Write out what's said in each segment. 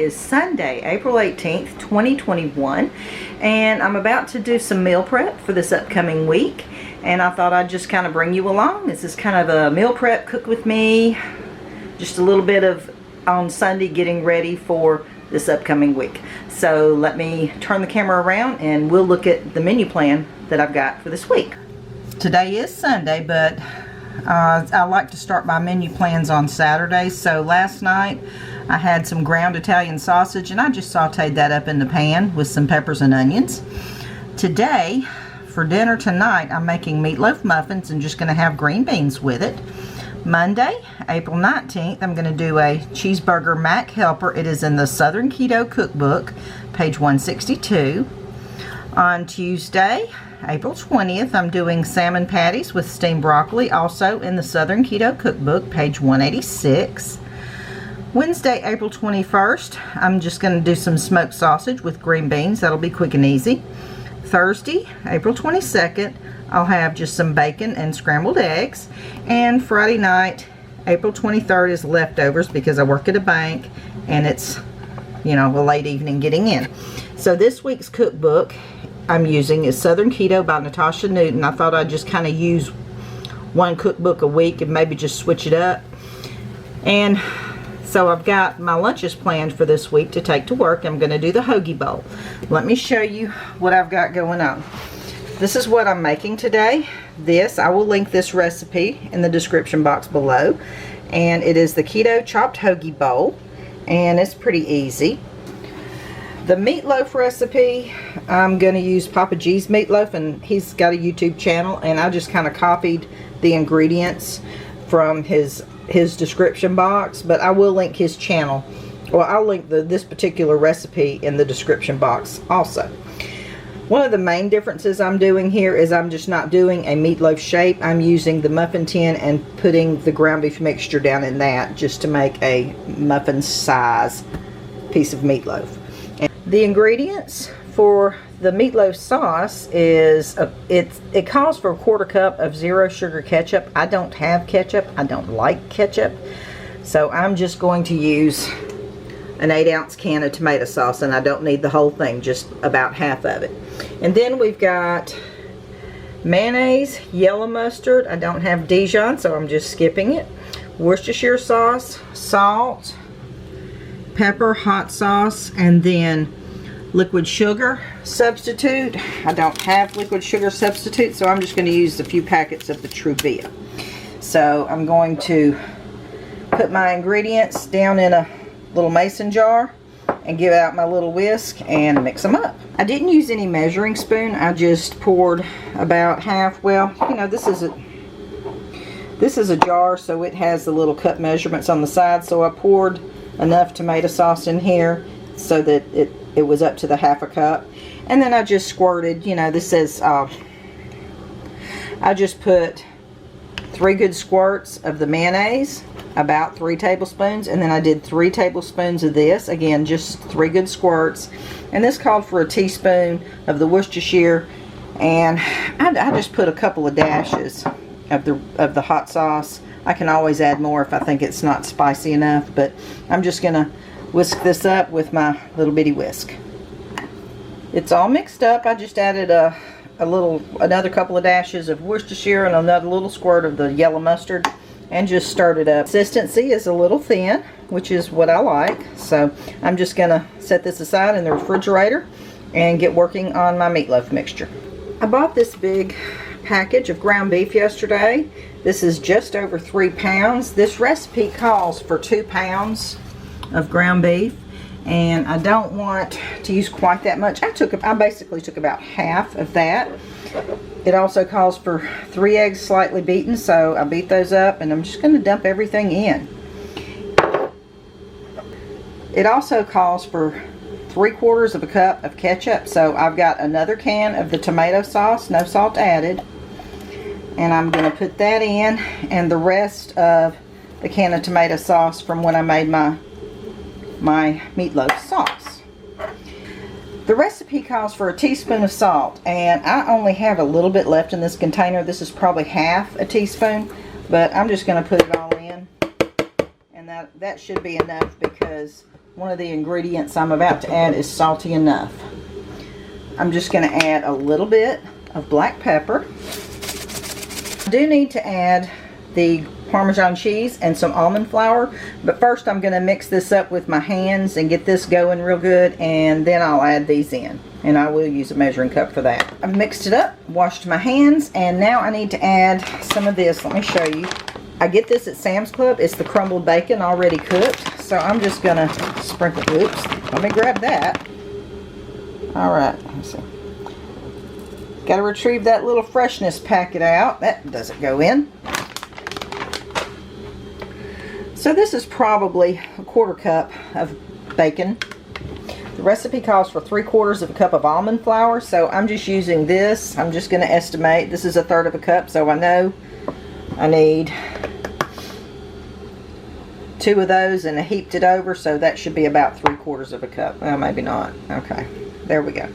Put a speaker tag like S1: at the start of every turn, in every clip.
S1: is Sunday, April 18th, 2021, and I'm about to do some meal prep for this upcoming week, and I thought I'd just kind of bring you along. This is kind of a meal prep, cook with me, just a little bit of on Sunday getting ready for this upcoming week. So let me turn the camera around and we'll look at the menu plan that I've got for this week. Today is Sunday, but I like to start my menu plans on Saturdays. So last night I had some ground Italian sausage and I just sauteed that up in the pan with some peppers and onions. Today, for dinner tonight, I'm making meatloaf muffins and just going to have green beans with it. Monday, April 19th, I'm going to do a cheeseburger mac helper. It is in the Southern Keto cookbook, page 162. On Tuesday, April 20th, I'm doing salmon patties with steamed broccoli, also in the Southern Keto cookbook, page 186. Wednesday, April 21st, I'm just going to do some smoked sausage with green beans. That'll be quick and easy. Thursday, April 22nd, I'll have just some bacon and scrambled eggs. And Friday night, April 23rd, is leftovers because I work at a bank and it's, you know, a late evening getting in. So this week's cookbook I'm using is Southern Keto by Natasha Newton. I thought I'd just kind of use one cookbook a week and maybe just switch it up. And so I've got my lunches planned for this week to take to work. I'm going to do the hoagie bowl. Let me show you what I've got going on. This is what I'm making today. I will link this recipe in the description box below. And it is the Keto chopped hoagie bowl. And it's pretty easy. The meatloaf recipe, I'm going to use Papa G's meatloaf, and he's got a YouTube channel, and I just kind of copied the ingredients from his description box, but I will link his channel. Well, I'll link this particular recipe in the description box also. One of the main differences I'm doing here is I'm just not doing a meatloaf shape. I'm using the muffin tin and putting the ground beef mixture down in that just to make a muffin size piece of meatloaf. The ingredients for the meatloaf sauce is, it calls for a 1/4 cup of 0 sugar ketchup. I don't have ketchup. I don't like ketchup. So I'm just going to use an 8-ounce can of tomato sauce, and I don't need the whole thing, just about half of it. And then we've got mayonnaise, yellow mustard. I don't have Dijon, so I'm just skipping it. Worcestershire sauce, salt, pepper, hot sauce, and then liquid sugar substitute. I don't have liquid sugar substitute, so I'm just going to use a few packets of the Truvia. So I'm going to put my ingredients down in a little mason jar and give out my little whisk and mix them up. I didn't use any measuring spoon. I just poured about half. Well, you know, this is a jar, so it has the little cup measurements on the side. So I poured enough tomato sauce in here so that it was up to the 1/2 cup, and then I just squirted, you know, this says I just put 3 good squirts of the mayonnaise, about 3 tablespoons, and then I did 3 tablespoons of this, again just 3 good squirts, and this called for a teaspoon of the Worcestershire, and I just put a couple of dashes of the hot sauce. I can always add more if I think it's not spicy enough, but I'm just gonna whisk this up with my little bitty whisk. It's all mixed up. I just added another couple of dashes of Worcestershire and another little squirt of the yellow mustard, and just stirred it up. Consistency is a little thin, which is what I like. So I'm just gonna set this aside in the refrigerator and get working on my meatloaf mixture. I bought this big package of ground beef yesterday. This is just over 3 pounds. This recipe calls for 2 pounds of ground beef, and I don't want to use quite that much. I basically took about half of that. It also calls for 3 eggs slightly beaten, so I beat those up, and I'm just going to dump everything in. It also calls for 3/4 of a cup of ketchup, so I've got another can of the tomato sauce, no salt added, and I'm going to put that in, and the rest of the can of tomato sauce from when I made my meatloaf sauce. The recipe calls for a teaspoon of salt, and I only have a little bit left in this container. This is probably half a teaspoon, but I'm just going to put it all in, and that should be enough, because one of the ingredients I'm about to add is salty enough. I'm just going to add a little bit of black pepper. I do need to add the Parmesan cheese and some almond flour, but first I'm going to mix this up with my hands and get this going real good, and then I'll add these in, and I will use a measuring cup for that. I've mixed it up, washed my hands, and now I need to add some of this. Let me show you. I get this at Sam's Club. It's the crumbled bacon already cooked, so I'm just going to sprinkle. Oops, let me grab that. Alright, let's see. Got to retrieve that little freshness packet out. That doesn't go in. So this is probably a 1/4 cup of bacon. The recipe calls for 3/4 of a cup of almond flour, so I'm just using this. I'm just going to estimate. This is a 1/3 of a cup, so I know I need 2 of those, and I heaped it over, so that should be about 3/4 of a cup. Well, maybe not. Okay, there we go.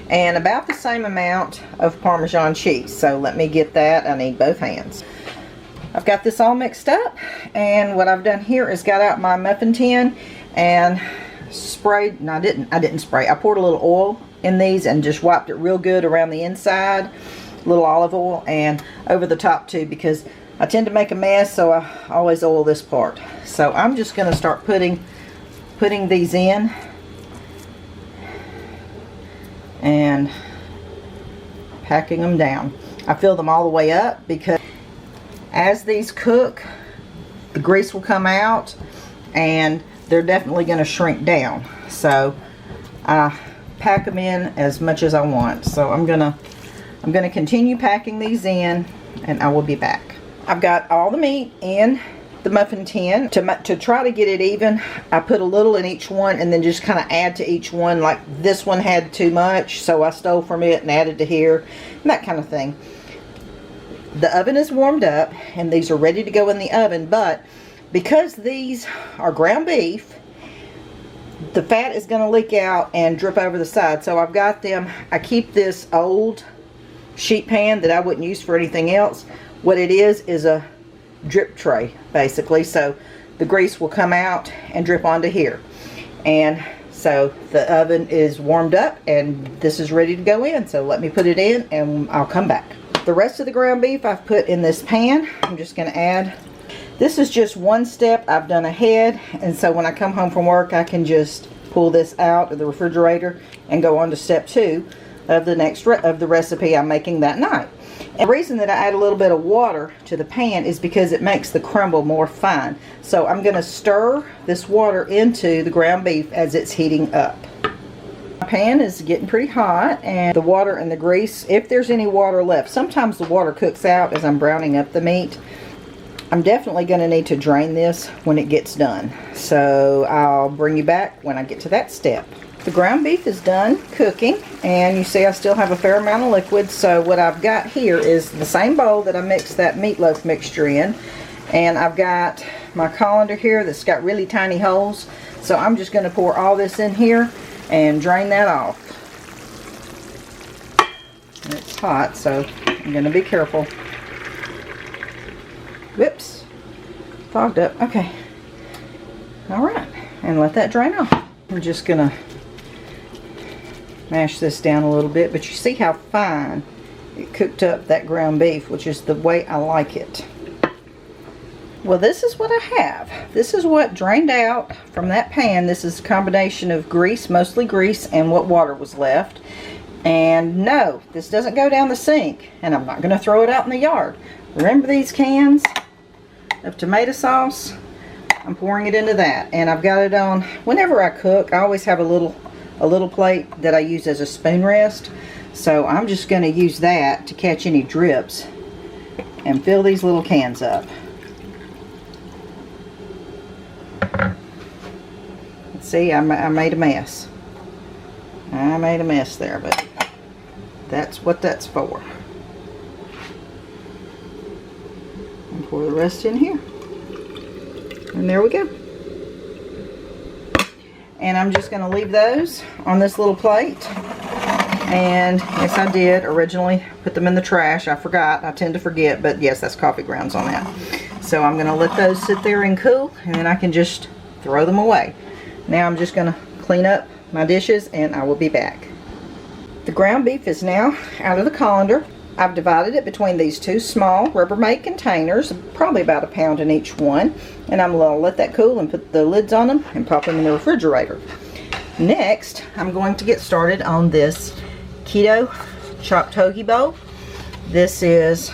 S1: And about the same amount of Parmesan cheese. So let me get that. I need both hands. I've got this all mixed up, and what I've done here is got out my muffin tin and sprayed. No, I didn't spray. I poured a little oil in these and just wiped it real good around the inside, a little olive oil, and over the top too, because I tend to make a mess, so I always oil this part. So I'm just going to start putting these in and packing them down. I fill them all the way up because as these cook, the grease will come out and they're definitely going to shrink down. So I pack them in as much as I want. So I'm gonna continue packing these in, and I will be back. I've got all the meat in the muffin tin. To try to get it even, I put a little in each one and then just kind of add to each one. Like this one had too much, so I stole from it and added to here, and that kind of thing. The oven is warmed up and these are ready to go in the oven, but because these are ground beef, the fat is going to leak out and drip over the side. So I've got them, I keep this old sheet pan that I wouldn't use for anything else. What it is a drip tray basically, so the grease will come out and drip onto here. And so the oven is warmed up and this is ready to go in, so let me put it in and I'll come back. The rest of the ground beef I've put in this pan. I'm just going to add. This is just one step I've done ahead, and so when I come home from work I can just pull this out of the refrigerator and go on to step 2 of the recipe I'm making that night. And the reason that I add a little bit of water to the pan is because it makes the crumble more fine. So I'm going to stir this water into the ground beef as it's heating up. My pan is getting pretty hot, and the water and the grease, if there's any water left, sometimes the water cooks out as I'm browning up the meat. I'm definitely going to need to drain this when it gets done. So I'll bring you back when I get to that step. The ground beef is done cooking, and you see I still have a fair amount of liquid. So what I've got here is the same bowl that I mixed that meatloaf mixture in, and I've got my colander here that's got really tiny holes. So I'm just going to pour all this in here and drain that off. And it's hot, so I'm going to be careful. Whoops, fogged up. Okay, all right, and let that drain off. I'm just going to mash this down a little bit, but you see how fine it cooked up that ground beef, which is the way I like it. Well, this is what I have. This is what drained out from that pan. This is a combination of grease, mostly grease, and what water was left. And no, this doesn't go down the sink, and I'm not going to throw it out in the yard. Remember these cans of tomato sauce? I'm pouring it into that, and I've got it on. Whenever I cook, I always have a little plate that I use as a spoon rest. So I'm just going to use that to catch any drips and fill these little cans up. See, I made a mess. I made a mess there, but that's what that's for. And pour the rest in here. And there we go. And I'm just going to leave those on this little plate. And yes, I did originally put them in the trash. I forgot. I tend to forget, but yes, that's coffee grounds on that. So I'm going to let those sit there and cool, and then I can just throw them away. Now I'm just going to clean up my dishes and I will be back. The ground beef is now out of the colander. I've divided it between these two small Rubbermaid containers, probably about a pound in each one. And I'm going to let that cool and put the lids on them and pop them in the refrigerator. Next, I'm going to get started on this Keto chopped hoagie bowl. This is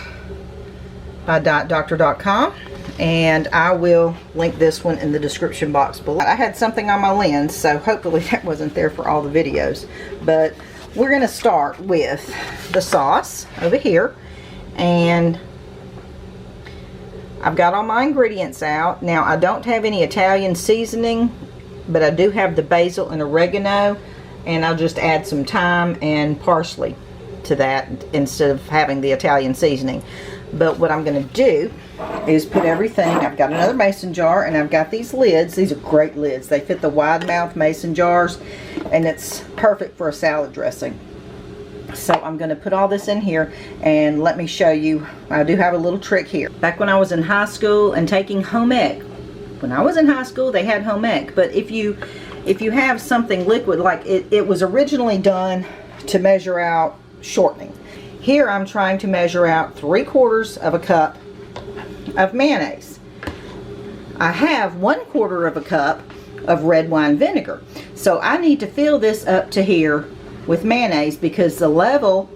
S1: by dietdoctor.com, and I will link this one in the description box below. I had something on my lens, so hopefully that wasn't there for all the videos. But we're going to start with the sauce over here, and I've got all my ingredients out. Now I don't have any Italian seasoning, but I do have the basil and oregano, and I'll just add some thyme and parsley to that instead of having the Italian seasoning. But what I'm going to do is put everything. I've got another mason jar, and I've got these lids. These are great lids. They fit the wide mouth mason jars, and it's perfect for a salad dressing. So I'm going to put all this in here, and let me show you. I do have a little trick here. Back when I was in high school and taking home ec, when I was in high school they had home ec, but if you have something liquid, like it was originally done to measure out shortening. Here I'm trying to measure out 3/4 of a cup of mayonnaise. I have 1/4 of a cup of red wine vinegar. So I need to fill this up to here with mayonnaise, because the level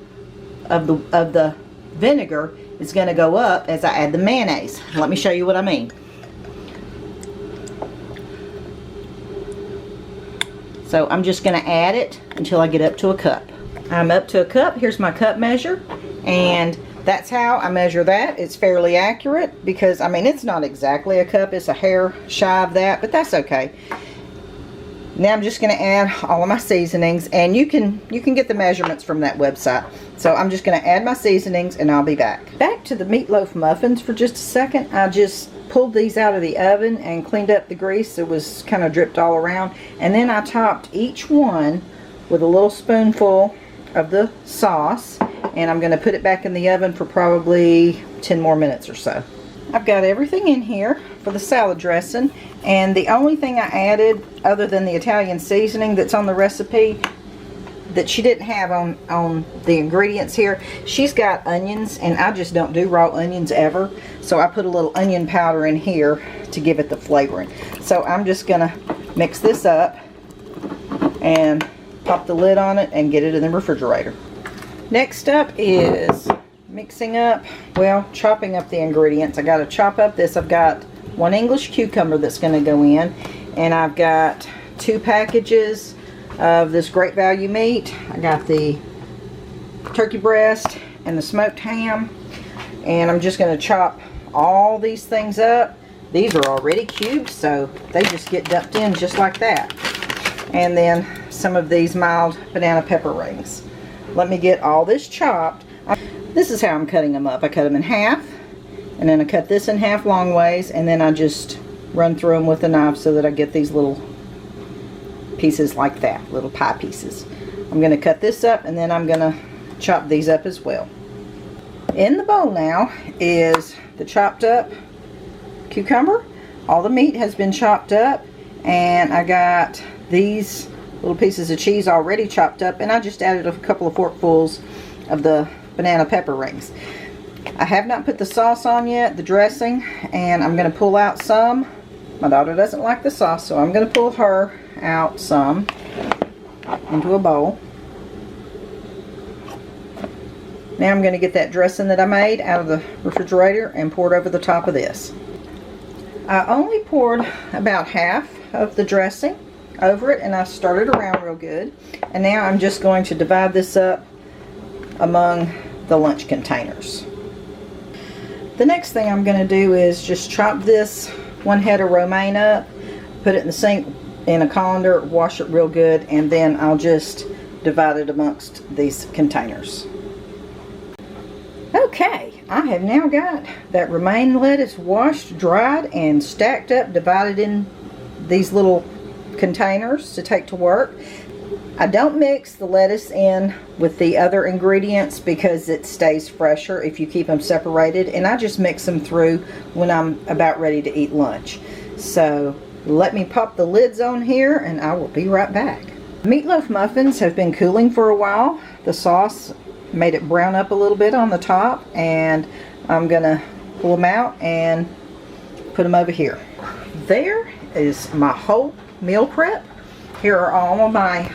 S1: of the vinegar is going to go up as I add the mayonnaise. Let me show you what I mean. So I'm just going to add it until I get up to a cup. I'm up to a cup. Here's my cup measure, and that's how I measure that. It's fairly accurate, because I mean, it's not exactly a cup, it's a hair shy of that, but that's okay. Now I'm just going to add all of my seasonings, and you can get the measurements from that website. So I'm just going to add my seasonings, and I'll be back. Back to the meatloaf muffins for just a second. I just pulled these out of the oven and cleaned up the grease. It was kind of dripped all around, and then I topped each one with a little spoonful of the sauce, and I'm going to put it back in the oven for probably 10 more minutes or so. I've got everything in here for the salad dressing, and the only thing I added other than the Italian seasoning that's on the recipe that she didn't have on the ingredients here, she's got onions, and I just don't do raw onions ever, so I put a little onion powder in here to give it the flavoring. So I'm just going to mix this up and pop the lid on it and get it in the refrigerator. Next up is mixing up, well, chopping up the ingredients. I got to chop up this. I've got 1 English cucumber that's going to go in, and I've got 2 packages of this great value meat. I got the turkey breast and the smoked ham, and I'm just going to chop all these things up. These are already cubed, so they just get dumped in just like that. And then some of these mild banana pepper rings. Let me get all this chopped. This is how I'm cutting them up. I cut them in half, and then I cut this in half long ways, and then I just run through them with a knife so that I get these little pieces like that, little pie pieces. I'm going to cut this up, and then I'm going to chop these up as well. In the bowl now is the chopped up cucumber. All the meat has been chopped up, and I got these little pieces of cheese already chopped up, and I just added a couple of forkfuls of the banana pepper rings. I have not put the sauce on yet, the dressing, and I'm going to pull out some. My daughter doesn't like the sauce, so I'm going to pull her out some into a bowl. Now I'm going to get that dressing that I made out of the refrigerator and pour it over the top of this. I only poured about half of the dressing over it, and I stirred it around real good. And now I'm just going to divide this up among the lunch containers. The next thing I'm going to do is just chop this 1 head of romaine up, put it in the sink in a colander, wash it real good, and then I'll just divide it amongst these containers. Okay, I have now got that romaine lettuce washed, dried, and stacked up, divided in these little containers to take to work. I don't mix the lettuce in with the other ingredients because it stays fresher if you keep them separated, and I just mix them through when I'm about ready to eat lunch. So let me pop the lids on here and I will be right back. Meatloaf muffins have been cooling for a while. The sauce made it brown up a little bit on the top, and I'm gonna pull them out and put them over here. There is my whole meal prep. Here are all of my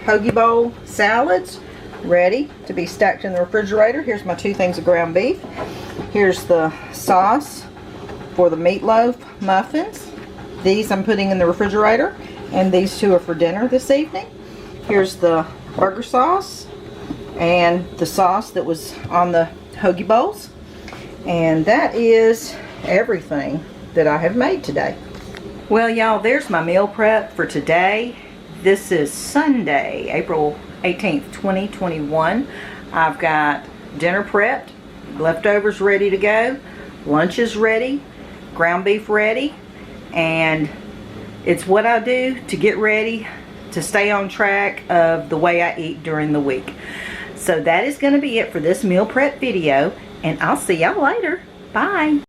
S1: hoagie bowl salads ready to be stacked in the refrigerator. Here's my 2 things of ground beef. Here's the sauce for the meatloaf muffins. These I'm putting in the refrigerator, and these 2 are for dinner this evening. Here's the burger sauce and the sauce that was on the hoagie bowls. And that is everything that I have made today. Well, y'all, there's my meal prep for today. This is Sunday, April 18th, 2021. I've got dinner prepped, leftovers ready to go, lunch is ready, ground beef ready, and it's what I do to get ready to stay on track of the way I eat during the week. So that is going to be it for this meal prep video, and I'll see y'all later. Bye.